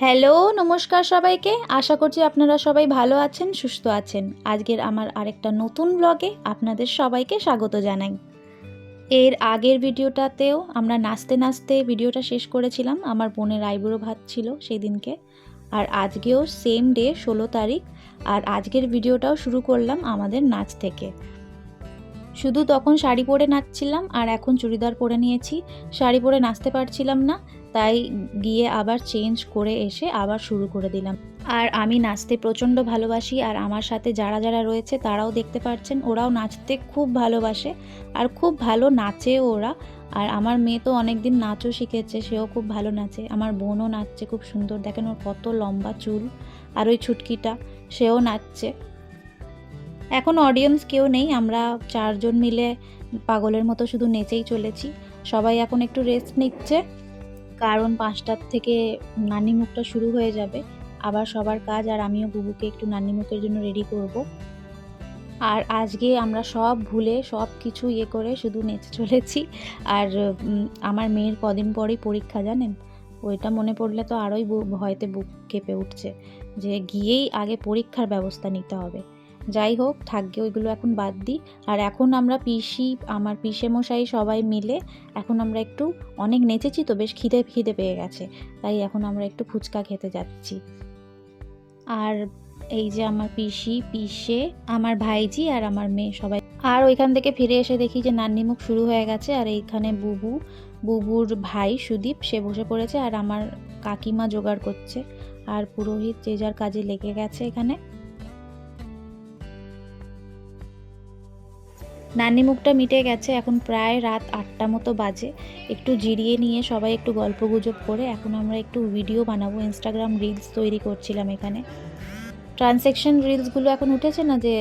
Hello, নমস্কার সবাইকে। আশা করছি আপনারা সবাই ভালো আছেন, সুস্থ আছেন। আজকের আমার আরেকটা নতুন ব্লগে আপনাদের সবাইকে স্বাগত জানাই। এর আগের ভিডিওটাতেও আমরা নাচতে নাচতে ভিডিওটা শেষ করেছিলাম। আমার বোনের আইবুড়ো ভাত ছিল সেই দিনকে। আর আজকেও সেম ডে 16 তারিখ। আর আজকের ভিডিওটাও শুরু করলাম আমাদের নাচ থেকে। শুধু তখন শাড়ি পরে নাচছিলাম আর এখন চুড়িদার পরে নিয়েছি। শাড়ি পরে নাচতে পারছিলাম না, তাই গিয়ে আবার চেঞ্জ করে এসে আবার শুরু করে দিলাম। আর আমি নাচতে প্রচণ্ড ভালোবাসি, আর আমার সাথে যারা যারা রয়েছে তারাও দেখতে পাচ্ছেন, ওরাও নাচতে খুব ভালোবাসে আর খুব ভালো নাচেও ওরা। আর আমার মেয়ে তো অনেক দিন নাচও শিখেছে, সেও খুব ভালো নাচে। আমার বোনও নাচছে খুব সুন্দর, দেখেন ওর কত লম্বা চুল। আর ওই ছুটকিটা, সেও নাচছে। এখন অডিয়েন্স কেউ নেই, আমরা চারজন মিলে পাগলের মতো শুধু নেচেই চলেছি। সবাই এখন একটু রেস্ট নিচ্ছে, কারণ 5টার থেকে নানি মুখটা শুরু হয়ে যাবে আবার সবার কাজ। আর আমিও বুবুকে একটু নানি মুখের জন্য রেডি করব। আর আজকে আমরা সব ভুলে সব কিছু করে শুধু নেচে চলেছি। আর আমার মেয়ের কদিন পরেই পরীক্ষা, জানেন। ওইটা মনে পড়লে তো আরোই ভয়তে বুক কেঁপে উঠছে, যে গিয়েই আগে পরীক্ষার ব্যবস্থা নিতে হবে। যাই হোক, থাকবে ওইগুলো, এখন বাদ দিই। আর এখন আমরা আমার পিসে মশাই সবাই মিলে এখন আমরা একটু অনেক নেচেছি তো, বেশ খিদে পেয়ে গেছে, তাই এখন আমরা একটু ফুচকা খেতে যাচ্ছি। আর এই যে আমার পিসে, আমার ভাইজি আর আমার মেয়ে সবাই। আর ওইখান থেকে ফিরে এসে দেখি যে নান্নিমুখ শুরু হয়ে গেছে। আর এইখানে বুবুর ভাই সুদীপ, সে বসে পড়েছে। আর আমার কাকিমা জোগাড় করছে, আর পুরোহিত যে যার কাজে লেগে গেছে এখানে। নান্নি মুখটা মিটে গেছে, এখন প্রায় রাত 8টা মতো বাজে। একটু জিরিয়ে নিয়ে সবাই একটু গল্প গুজব করে এখন আমরা একটু ভিডিও বানাবো, ইনস্টাগ্রাম রিলস তৈরি করছিলাম এখানে। ট্রানজ্যাকশন রিলসগুলো এখন উঠেছে না, যে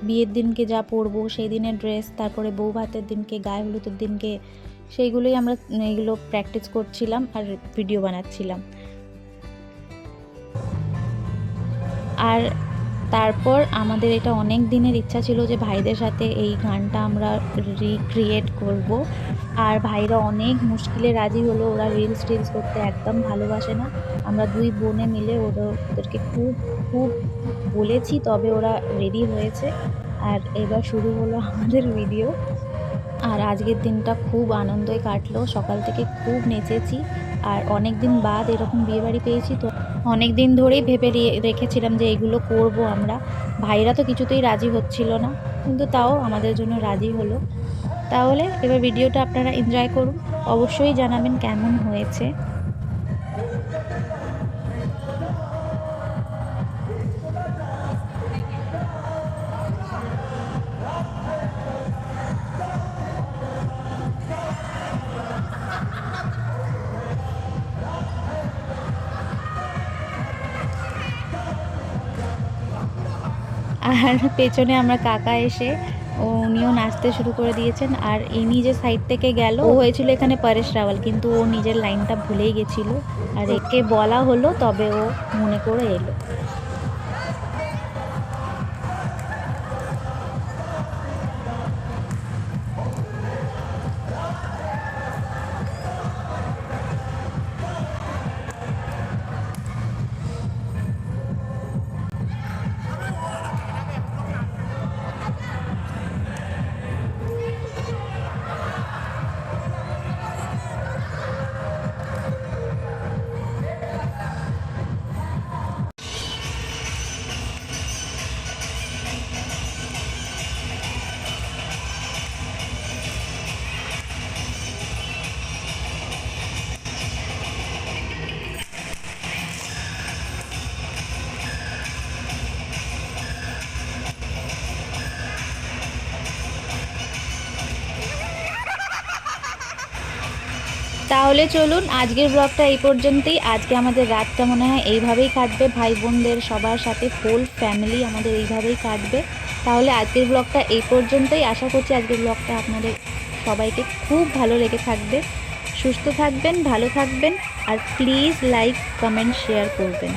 বিয়ের দিনকে যা পরবো সেই দিনের ড্রেস, তারপরে বউ ভাতের দিনকে, গায়ে হলুদের দিনকে, সেইগুলোই আমরা এইগুলো প্র্যাকটিস করছিলাম আর ভিডিও বানাচ্ছিলাম। আর তারপর আমাদের এটা অনেক দিনের ইচ্ছা ছিল যে ভাইদের সাথে এই গানটা আমরা রিক্রিয়েট করব। আর ভাইরা অনেক মুশকিলে রাজি হলো, ওরা রিলস করতে একদম ভালোবাসে না। আমরা দুই বোনে মিলে ওদেরকে খুব খুব বলেছি, তবে ওরা রেডি হয়েছে। আর এবার শুরু হলো আমাদের ভিডিও। আর আজকের দিনটা খুব আনন্দই কাটলো, সকাল থেকে খুব নেচেছি। আর অনেক দিন বাদ এরকম বিয়েবাড়ি পেয়েছি তো, অনেক দিন ধরেই ভেবে রেখেছিলাম যে এগুলো করব আমরা। ভাইরা তো কিছুতেই রাজি হচ্ছিল না, কিন্তু তাও আমাদের জন্য রাজি হলো। তাহলে এবার ভিডিওটা আপনারা এনজয় করুন, অবশ্যই জানাবেন কেমন হয়েছে। আর পেছনে আমরা কাকা এসে উনিও নাচতে শুরু করে দিয়েছেন। আর ইনি যে সাইড থেকে গেল, ও হয়েছিল এখানে পরেশ রাওয়াল, কিন্তু ও নিজের লাইনটা ভুলেই গেছিল। আর একে বলা হলো, তবে ও মনে করে এলো। তাহলে চলুন, আজকের ব্লগটা এই পর্যন্তই। আজকে আমাদের রাতটা মনে হয় এইভাবেই কাটবে, ভাই বোনদের সবার সাথে, ফুল ফ্যামিলি আমাদের এইভাবেই কাটবে। তাহলে আজকের ব্লগটা এই পর্যন্তই। আশা করছি আজকের ব্লগটা আপনাদের সবাইকে খুব ভালো লেগে থাকবে। সুস্থ থাকবেন, ভালো থাকবেন, আর প্লিজ লাইক, কমেন্ট, শেয়ার করবেন।